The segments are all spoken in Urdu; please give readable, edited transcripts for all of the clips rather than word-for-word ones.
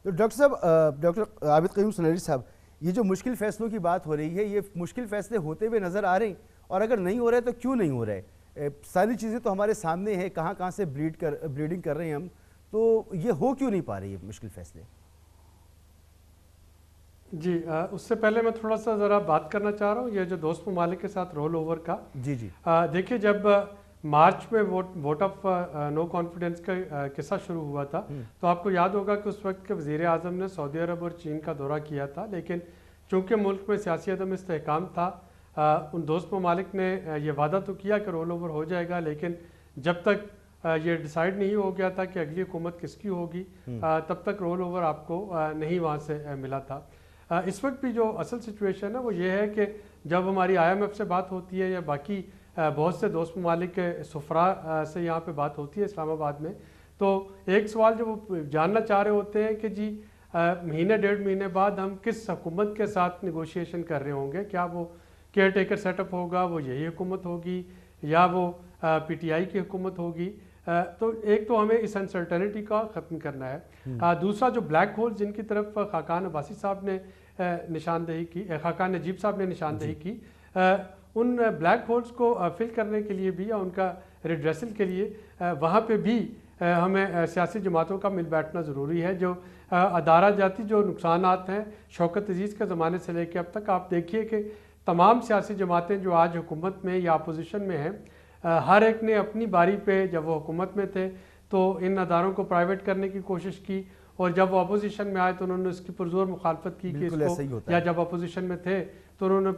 تو ڈاکٹر صاحب، ڈاکٹر عابد قیوم سنیری صاحب، یہ جو مشکل فیصلوں کی بات ہو رہی ہے، یہ مشکل فیصلے ہوتے ہوئے نظر آ رہے ہیں، اور اگر نہیں ہو رہے تو کیوں نہیں ہو رہے؟ ساری چیزیں تو ہمارے سامنے ہیں، کہاں کہاں سے بلیڈنگ کر رہے ہیں ہم، تو یہ ہو کیوں نہیں پا رہے یہ مشکل فیصلے؟ جی، اس سے پہلے میں تھوڑا سا ذرا بات کرنا چاہ رہا ہوں یہ جو دوست ممالک کے ساتھ رول اوور کا۔ جی جی دیکھیے، جب مارچ میں ووٹ آف نو کانفیڈنس کا قصہ شروع ہوا تھا تو آپ کو یاد ہوگا کہ اس وقت کے وزیر اعظم نے سعودی عرب اور چین کا دورہ کیا تھا، لیکن چونکہ ملک میں سیاسی عدم استحکام تھا، ان دوست ممالک نے یہ وعدہ تو کیا کہ رول اوور ہو جائے گا، لیکن جب تک یہ ڈیسائیڈ نہیں ہو گیا تھا کہ اگلی حکومت کس کی ہوگی تب تک رول اوور آپ کو نہیں وہاں سے ملا تھا۔ اس وقت بھی جو اصل سچویشن ہے وہ یہ ہے کہ جب ہماری IMF سے بات ہوتی ہے یا باقی بہت سے دوست ممالک کے سفراء سے یہاں پہ بات ہوتی ہے اسلام آباد میں، تو ایک سوال جو وہ جاننا چاہ رہے ہوتے ہیں کہ جی مہینے ڈیڑھ مہینے بعد ہم کس حکومت کے ساتھ نیگوشیشن کر رہے ہوں گے، کیا وہ کیئر ٹیکر سیٹ اپ ہوگا، وہ یہی حکومت ہوگی یا وہ PTI کی حکومت ہوگی؟ تو ایک تو ہمیں اس انسرٹنٹی کا ختم کرنا ہے۔ دوسرا جو بلیک ہول جن کی طرف خاقان عباسی صاحب نے نشاندہی کی، خاقان نجیب صاحب نے نشاندہی کی، ان بلیک ہولز کو فل کرنے کے لیے بھی یا ان کا ریڈریسل کے لیے وہاں پہ بھی ہمیں سیاسی جماعتوں کا مل بیٹھنا ضروری ہے۔ جو ادارہ جاتی جو نقصانات ہیں شوکت عزیز کے زمانے سے لے کے اب تک، آپ دیکھیے کہ تمام سیاسی جماعتیں جو آج حکومت میں یا اپوزیشن میں ہیں، ہر ایک نے اپنی باری پہ جب وہ حکومت میں تھے تو ان اداروں کو پرائیویٹ کرنے کی کوشش کی، اور جب وہ اپوزیشن میں آئے تو انہوں نے اس کی پرزور مخالفت کی کہ اس کو، یا جب اپوزیشن میں تھے تو انہوں نے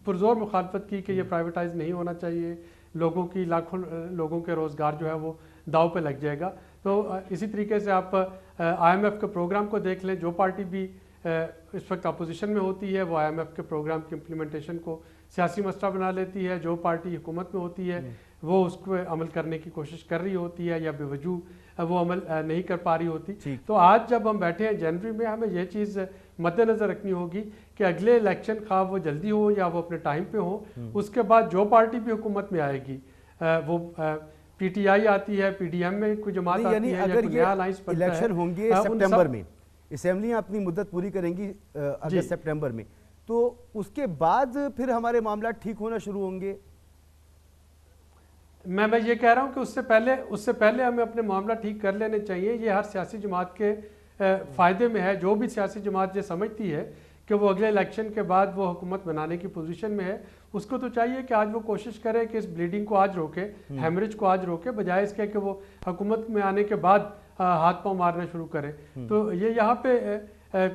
پرزور مخالفت کی کہ یہ پرائیویٹائز نہیں ہونا چاہیے، لوگوں کی لاکھوں لوگوں کے روزگار جو ہے وہ داؤ پہ لگ جائے گا۔ تو اسی طریقے سے آپ IMF کے پروگرام کو دیکھ لیں، جو پارٹی بھی اس وقت اپوزیشن میں ہوتی ہے وہ IMF کے پروگرام کی امپلیمنٹیشن کو سیاسی مسئلہ بنا لیتی ہے، جو پارٹی حکومت میں ہوتی ہے وہ اس کو عمل کرنے کی کوشش کر رہی ہوتی ہے یا بے وجہ وہ عمل نہیں کر پا رہی ہوتی۔ تو آج جب ہم بیٹھے ہیں جنوری میں، ہمیں یہ چیز مد نظر رکھنی ہوگی کہ اگلے الیکشن خواہ وہ جلدی ہو یا وہ اپنے ٹائم پہ ہو، اس کے بعد جو پارٹی بھی حکومت میں آئے گی، وہ PTI آتی ہے، PDM میں کوئی جماعت آتی ہے، اگر یہ الیکشن ہوں گے سپٹمبر میں، اسمبلیاں اپنی مدت پوری کریں گی اگست سپٹمبر میں، تو اس کے بعد پھر ہمارے معاملات ٹھیک ہونا شروع ہوں گے؟ میں یہ کہہ رہا ہوں کہ اس سے پہلے ہمیں اپنے معاملہ ٹھیک کر لینے چاہیے۔ یہ ہر سیاسی جماعت کے فائدے میں ہے، جو بھی سیاسی جماعت یہ سمجھتی ہے کہ وہ اگلے الیکشن کے بعد وہ حکومت بنانے کی پوزیشن میں ہے، اس کو تو چاہیے کہ آج وہ کوشش کرے کہ اس بلیڈنگ کو آج روکے، ہیمریج کو آج روکے، بجائے اس کے کہ وہ حکومت میں آنے کے بعد ہاتھ پاؤں مارنا شروع کرے۔ تو یہاں پہ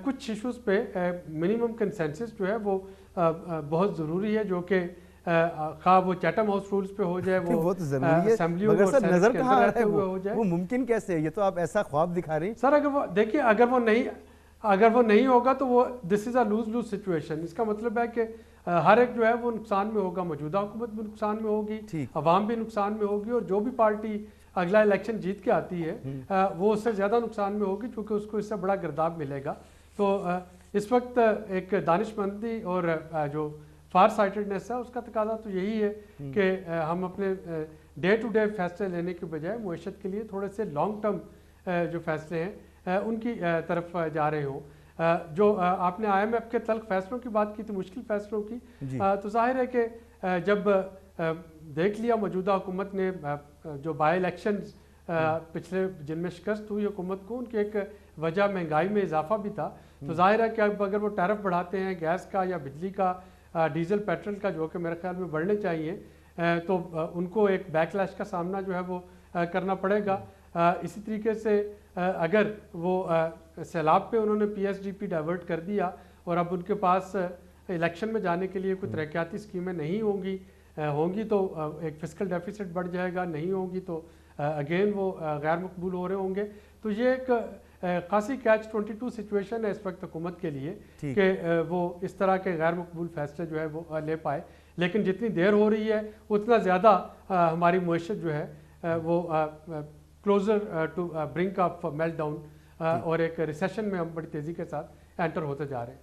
کچھ ایشوز پہ منیمم کنسنسس جو ہے وہ بہت ضروری ہے، جو کہ خواہ وہ چیٹم ہاؤس رولز پہ ہو جائے، وہ اسمبلی مگر سر نظر کہاں آ رہا ہے وہ ممکن کیسے ہے؟ یہ تو آپ ایسا خواب دکھا رہے ہیں سر۔ اگر وہ دیکھیے، اگر وہ نہیں ہوگا تو وہ دس از اے لوز لوز سچویشن۔ اس کا مطلب ہے کہ ہر ایک جو ہے وہ نقصان میں ہوگا، موجودہ حکومت بھی نقصان میں ہوگی، عوام بھی نقصان میں ہوگی، اور جو بھی پارٹی اگلا الیکشن جیت کے آتی ہے وہ اس سے زیادہ نقصان میں ہوگی، کیونکہ اس کو اس سے بڑا گرداب ملے گا۔ تو اس وقت ایک دانش مندی اور جو فار سائٹڈنس ہے اس کا تقاضا تو یہی ہے کہ ہم اپنے ڈے ٹو ڈے فیصلے لینے کے بجائے معیشت کے لیے تھوڑے سے لانگ ٹرم جو فیصلے ہیں ان کی طرف جا رہے ہوں۔ جو آپ نے IMF کے تلخ فیصلوں کی بات کی تھی، مشکل فیصلوں کی، تو ظاہر ہے کہ جب دیکھ لیا موجودہ حکومت نے جو بائی الیکشنز پچھلے جن میں شکست ہوئی حکومت کو، ان کی ایک وجہ مہنگائی میں اضافہ بھی تھا، تو ظاہر ہے کہ اب اگر وہ ٹیرف بڑھاتے ہیں گیس کا یا بجلی کا، ڈیزل پیٹرول کا، جو کہ میرے خیال میں بڑھنے چاہیے، تو ان کو ایک بیک لیش کا سامنا جو ہے وہ کرنا پڑے گا۔ اسی طریقے سے اگر وہ سیلاب پہ انہوں نے PSDP ڈائیورٹ کر دیا اور اب ان کے پاس الیکشن میں جانے کے لیے کوئی ترقیاتی اسکیمیں نہیں ہوں گی تو ایک فسکل ڈیفیسٹ بڑھ جائے گا، نہیں ہوں گی تو اگین وہ غیر مقبول ہو رہے ہوں گے۔ تو یہ ایک خاصی کیچ 22 سچویشن ہے اس وقت حکومت کے لیے کہ وہ اس طرح کے غیر مقبول فیصلے جو ہے وہ لے پائے، لیکن جتنی دیر ہو رہی ہے اتنا زیادہ ہماری معیشت جو ہے وہ closer to brink of meltdown اور ایک ریسیشن میں ہم بڑی تیزی کے ساتھ انٹر ہوتے جا رہے ہیں۔